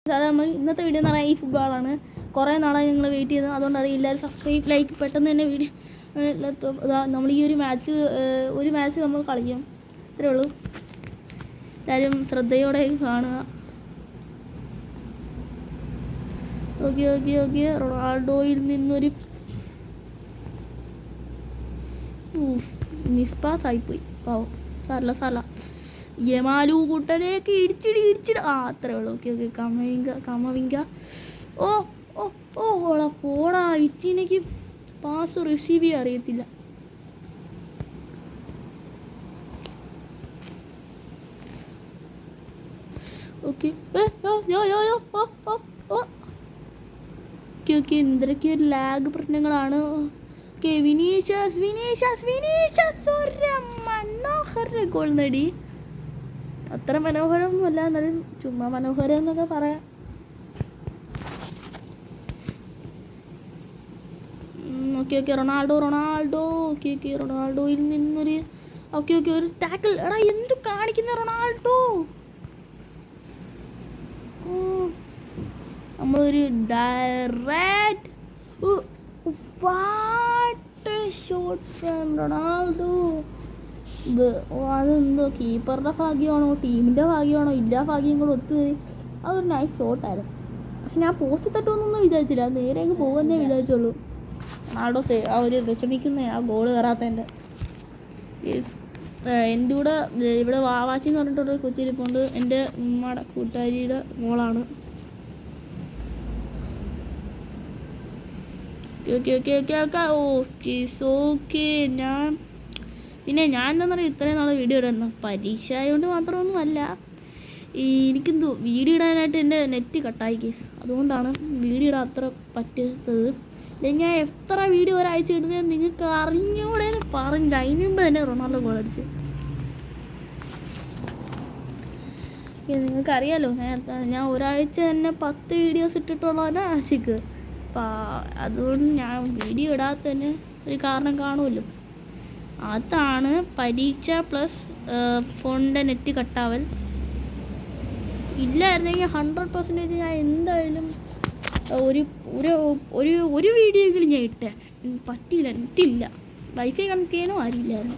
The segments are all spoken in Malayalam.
സാധാരണ നമ്മൾ ഇന്നത്തെ വീഡിയോ എന്ന് പറഞ്ഞാൽ ഈ ഫുട്ബോളാണ്. കുറേ നാളായി നിങ്ങൾ വെയിറ്റ് ചെയ്തത്, അതുകൊണ്ട് അറിയാം എല്ലാവരും സബ്സ്ക്രൈബ് ലൈക്ക് പെട്ടെന്ന് തന്നെ വീഡിയോ നമ്മൾ ഈ ഒരു മാച്ച് നമ്മൾ കളിക്കും. ഇത്രയേ ഉള്ളൂ. എല്ലാവരും ശ്രദ്ധയോടെ കാണുക. ഓക്കെ റൊണാൾഡോയിൽ നിന്നൊരു മിസ് പാസ് ആയിപ്പോയി. പാവം. സാരല്ല യമാലു കുട്ടനെയൊക്കെ ഇടിച്ചിട്. അത്രേ ഉള്ളൂ. Okay Camavinga. ഓടാ പോടാ. വിറ്റിനേക്ക് പാസ് റിസീവ് ചെയ്യാൻ അറിയത്തില്ല. ഓക്കെ എന്തൊക്കെ ഒരു ലാഗ് പ്രശ്നങ്ങളാണ്. ഓക്കെ വിനീഷ്യസ് മനോഹര ഗോൾ നേടി. അത്ര മനോഹരമൊന്നുമല്ല, എന്നാലും ചുമ്മാ മനോഹരം എന്നൊക്കെ പറയാം. Okay Ronaldo. ഓക്കെ റൊണാൾഡോയിൽ നിന്നൊരു ഓക്കെ ഒരു ടാക്കിൾ. എടാ എന്തു കാണിക്കുന്ന റൊണാൾഡോ. നമ്മളൊരു ഡയറക്റ്റ് ഷോട്ട് ഫ്രം റൊണാൾഡോ. അതെന്തോ കീപ്പറുടെ ഭാഗ്യമാണോ ടീമിൻ്റെ ഭാഗ്യമാണോ ഇല്ലാ ഭാഗ്യം കൂടെ ഒത്തുകയറി. അതൊരു നൈസ് ഷോട്ടായിരുന്നു. പക്ഷെ ഞാൻ പോസ്റ്റ് തട്ടുമെന്നൊന്നും വിചാരിച്ചില്ല. നേരെ അങ്ങ് പോകുന്നേ വിചാരിച്ചുള്ളൂ. റൊണാൾഡോ ഒരു വിഷമിക്കുന്ന ആ ഗോൾ കയറാത്തതിൻ്റെ. എൻ്റെ കൂടെ ഇവിടെ വാവാച്ചി എന്ന് പറഞ്ഞിട്ടൊരു കൊച്ചിരിപ്പുണ്ട്. എൻ്റെ ഉമ്മയുടെ കൂട്ടുകാരിയുടെ മോളാണ്. ഓക്കെ ഞാൻ എന്താ പറയുക ഇത്രയും നാളെ വീഡിയോ ഇടുന്നു. പരീക്ഷ ആയതുകൊണ്ട് മാത്രമൊന്നുമല്ല. എനിക്കെന്തോ വീഡിയോ ഇടാനായിട്ട് എൻ്റെ നെറ്റ് കട്ടായി കേസ്. അതുകൊണ്ടാണ് വീഡിയോ ഇടാൻ അത്ര പറ്റാത്തത്. അല്ലെങ്കിൽ ഞാൻ എത്ര വീഡിയോ ഒരാഴ്ച ഇടുന്നത് നിങ്ങൾക്ക് അറിഞ്ഞൂടെ പറഞ്ഞില്ല. അതിന് മുമ്പ് തന്നെ റൊണാൾഡോ ഗോൾ അടിച്ചു. നിങ്ങൾക്കറിയാലോ നേരത്തെ ഞാൻ ഒരാഴ്ച തന്നെ 10 വീഡിയോസ് ഇട്ടിട്ടുള്ളതാണ് ആശിക്ക്. അതുകൊണ്ട് ഞാൻ വീഡിയോ ഇടാത്തതിന് ഒരു കാരണം കാണുമല്ലോ. അതാണ് പരീക്ഷ പ്ലസ് ഫോണിൻ്റെ നെറ്റ് കട്ടാവൽ. ഇല്ലായിരുന്നെങ്കിൽ 100% ഞാൻ എന്തായാലും ഒരു വീഡിയോയെങ്കിലും ഞാൻ ഇട്ടേ. പറ്റിയില്ല, നെറ്റില്ല. വൈഫൈ കണക്ട് ചെയ്യാനോ ആരില്ലായിരുന്നു.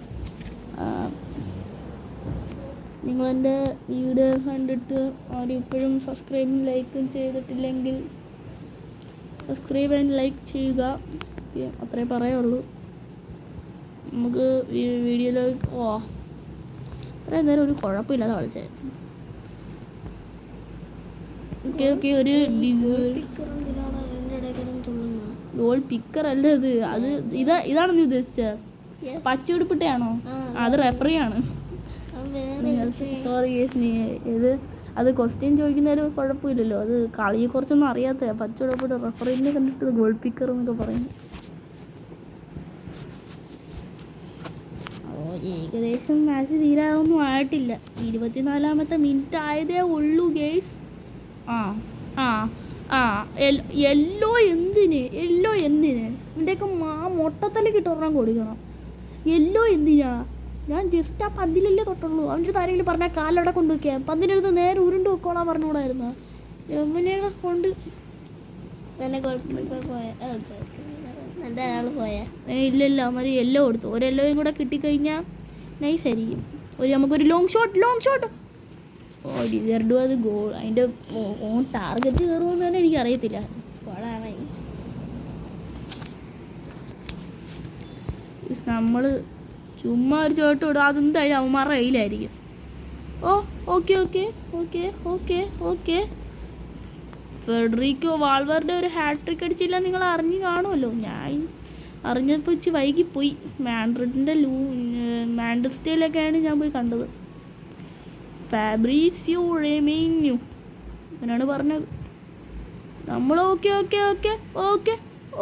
നിങ്ങളെൻ്റെ വീഡിയോ കണ്ടിട്ട് ആരും ഇപ്പോഴും സബ്സ്ക്രൈബും ലൈക്കും ചെയ്തിട്ടില്ലെങ്കിൽ സബ്സ്ക്രൈബ് ആൻഡ് ലൈക്ക് ചെയ്യുക. അത്രേ പറയുള്ളൂ. നമുക്ക് വീഡിയോയിലേക്ക് അത്രയും നേരം ഒരു കുഴപ്പമില്ലാതെ കളിച്ചത്. ഓക്കെ ഒരു ഗോൾ പിക്കർ അല്ല ഇത്. ഇതാണ് നീ ഉദ്ദേശിച്ചത്? പച്ച ഉടുപ്പിട്ടയാണോ? അത് റെഫറിയാണ്. സോറി ഇത് അത് ക്വസ്റ്റ്യൻ ചോദിക്കുന്നതിൽ കുഴപ്പമില്ലല്ലോ. അത് കളിയെക്കുറിച്ചൊന്നും അറിയാത്ത പച്ച ഉടുപ്പിട്ട് റെഫറിനെ കണ്ടിട്ട് ഗോൾ പിക്കർ എന്നൊക്കെ പറയുന്നു. ഏകദേശം മാച്ച് തീരാതൊന്നും ആയിട്ടില്ല. 24ാമത്തെ മിനിറ്റ് ആയതേ ഉള്ളൂ ഗേസ്. യെല്ലോ എന്തിന് ഇവൻ്റെയൊക്കെ മൊട്ടത്തലേക്ക് ഇട്ടൊരെണ്ണം കൊടുക്കണം. യെല്ലോ എന്തിനാ? ഞാൻ ജസ്റ്റ് ആ പന്തിലല്ലേ തൊട്ടുള്ളൂ. അവൻ്റെ താരെങ്കിലും പറഞ്ഞാൽ കാലവിടെ കൊണ്ടുവയ്ക്കാം. പന്തിനെടുത്ത് നേരെ ഉരുണ്ട് വെക്കോളാൻ പറഞ്ഞുകൂടായിരുന്നു. യമുനയൊക്കെ കൊണ്ട് ഇല്ല അവന്മാർ യെല്ലോ കൊടുത്തു. ഒരു യെല്ലോയും കൂടെ കിട്ടിക്കഴിഞ്ഞാൽ നൈസായിരിക്കും. നമുക്കൊരു ലോങ് ഷോട്ട് ഡിസർഡു. അത് ഗോൾ. അതിൻ്റെ ഓൺ ടാർഗറ്റ് കയറുമെന്ന് തന്നെ എനിക്കറിയത്തില്ല. നമ്മൾ ചുമ്മാ ഒരു ചോട്ട് വിടും. അതെന്തായാലും അവന്മാരുടെ കയ്യിലായിരിക്കും. ഓക്കെ ഫെഡറിക്കോ വാൾവറുടെ ഒരു ഹാട്രിക് അടിച്ചില്ല. നിങ്ങൾ അറിഞ്ഞു കാണുമല്ലോ. ഞാൻ അറിഞ്ഞപ്പോൾ ഇച്ചിരി വൈകിപ്പോയി. മാൻഡ്രിസ്റ്റയിലൊക്കെയാണ് ഞാൻ പോയി കണ്ടത്. ഫാബ്രീസിയോ റൊമാനിയോ അവനാണ് പറഞ്ഞത്. നമ്മൾ ഓക്കെ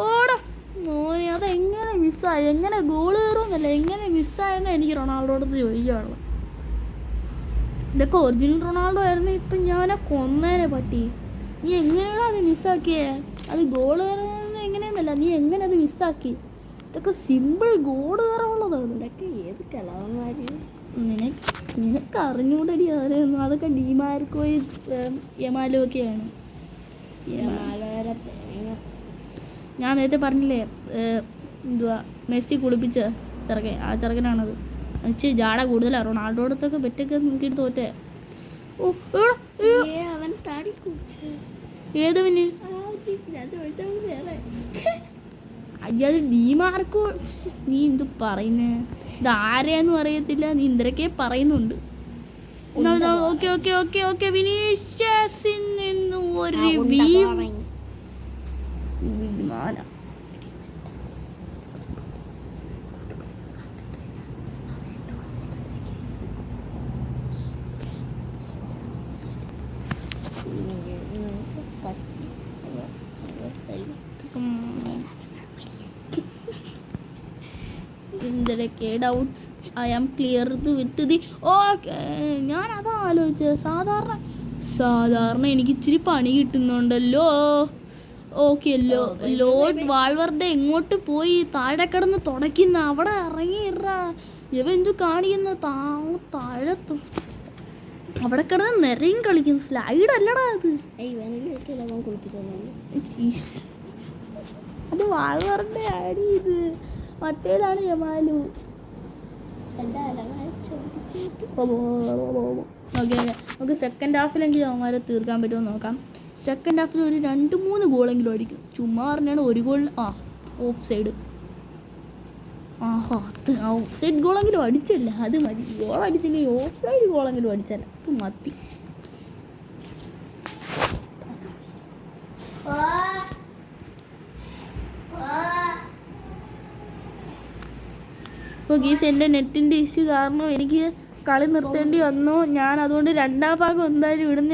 ഓടാ മോനെ. അതെങ്ങനെ മിസ്സായി? എങ്ങനെ ഗോൾ കയറുമെന്നല്ല, എങ്ങനെ മിസ്സായെന്ന് എനിക്ക് റൊണാൾഡോട് ചോദിക്കുകയുള്ളു. ഇതൊക്കെ ഒറിജിനൽ റൊണാൾഡോ ആയിരുന്നു. ഇപ്പം ഞാനെ കൊന്നേനെ പറ്റി. നീ എങ്ങനെയാണോ അത് മിസ്സാക്കിയേ? അത് ഗോൾ കയറുന്നത് എങ്ങനെയെന്നല്ല, നീ എങ്ങനെ അത് മിസ്സാക്കി? ഇതൊക്കെ സിമ്പിൾ ഗോൾ കയറാനുള്ളതാണ്. ഇതൊക്കെ ഏത് കലാകാരി നിനക്ക് അറിഞ്ഞൂടടി. ആരെയൊന്നും. അതൊക്കെ ഡിമാർക്കോയും യമാലും ഒക്കെയാണ്. ഞാൻ നേരത്തെ പറഞ്ഞില്ലേ എന്തുവാ മെസ്സി കുളിപ്പിച്ച ചെറുക്കൻ, ആ ചെറുക്കനാണത്. എനിക്ക് ജാട കൂടുതലാണ്. റൊണാൾഡോടത്തൊക്കെ ബെറ്റൊക്കെ നോക്കിയിട്ട് തോറ്റേ. ഓ അവൻ താടി ഏത് പിന്നെ അയ്യത് ഡീമാർക്കോ, നീ എന്ത് പറയുന്നേ? ഇത് ആരെയാന്നും അറിയത്തില്ല, നീ എന്തൊക്കെ പറയുന്നുണ്ട്. ഓക്കെ ഓക്കെ ഓക്കെ ഓക്കെ വിനീഷ്യസിൽ നിന്ന് ഒരു വിമാനം. എന്തൊക്കെ doubts I am clear with the. Okay, ഞാൻ അതാ ആലോചിച്ചത്. സാധാരണ എനിക്ക് ഇച്ചിരി പണി കിട്ടുന്നുണ്ടല്ലോ. ഓക്കെ, ലോർഡ് വാൾവറുടെ എങ്ങോട്ട് പോയി? താഴെ കിടന്ന് തുടയ്ക്കുന്ന അവിടെ ഇറങ്ങിയിടാ. ഇവ എന്തു കാണിക്കുന്ന? താഴത്തും അവിടെ കിടന്ന് നിറയും കളിക്കും. സ്ലൈഡ് അല്ലടാ അത്. അത് വാൾവറിന്റെ ആടി. ഇത് മറ്റേതാണ് യമാലു. ഓക്കെ, നമുക്ക് സെക്കൻഡ് ഹാഫിലെങ്കിലും അവന്മാരെ തീർക്കാൻ പറ്റുമോ നോക്കാം. സെക്കൻഡ് ഹാഫിൽ ഒരു 2-3 ഗോളെങ്കിലും അടിക്കും. ചുമ്മാ പറഞ്ഞാണ് ഒരു goal. Offside. Offside ഗോളെങ്കിലും അടിച്ചില്ല, അത് മതി. ഗോൾ അടിച്ചില്ലെങ്കിൽ ഓഫ് സൈഡ് ഗോളെങ്കിലും അടിച്ചല്ല, അത് മതി. ഇപ്പോൾ ഗീസ് എൻ്റെ നെറ്റിൻ്റെ ഇഷ്യൂ കാരണം എനിക്ക് കളി നിർത്തേണ്ടി വന്നു. ഞാൻ അതുകൊണ്ട് രണ്ടാം ഭാഗം എന്തായാലും ഇടുന്ന